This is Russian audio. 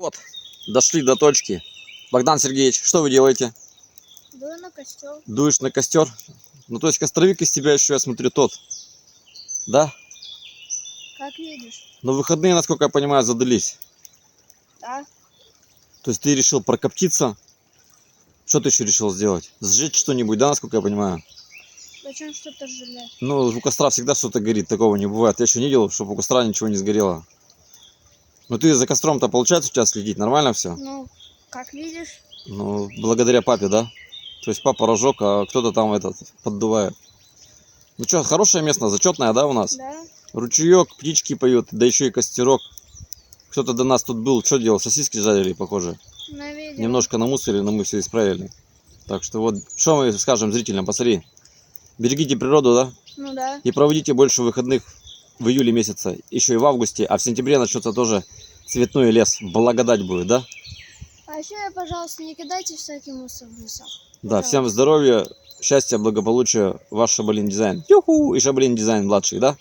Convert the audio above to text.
Вот, дошли до точки. Богдан Сергеевич, что вы делаете? Дую на костер. Дуешь на костер? Ну, то есть костровик из тебя еще, я смотрю, тот. Да? Как видишь. Но выходные, насколько я понимаю, задались. Да. То есть ты решил прокоптиться. Что ты еще решил сделать? Сжечь что-нибудь, да, насколько я понимаю? Зачем что-то сжигать? Ну, у костра всегда что-то горит, такого не бывает. Я еще не видел, чтобы у костра ничего не сгорело. Ну, ты за костром-то получается у тебя следить? Нормально все? Ну, как видишь. Ну, благодаря папе, да? То есть папа разжег, а кто-то там поддувает. Ну что, хорошее место, зачетное, да, у нас? Да. Ручеек, птички поют, да еще и костерок. Кто-то до нас тут был, что делал? Сосиски жарили, похоже. Навидел. Немножко намусорили, но мы все исправили. Так что вот, что мы скажем зрителям, посмотри. Берегите природу, да? Ну да. И проводите больше выходных в июле месяце, еще и в августе, а в сентябре начнется тоже цветной лес. Благодать будет, да? А еще, пожалуйста, не кидайте всякий мусор в лесах. Да, всем здоровья, счастья, благополучия, ваш Шабалин Дизайн. Юху! И Шабалин Дизайн младший, да?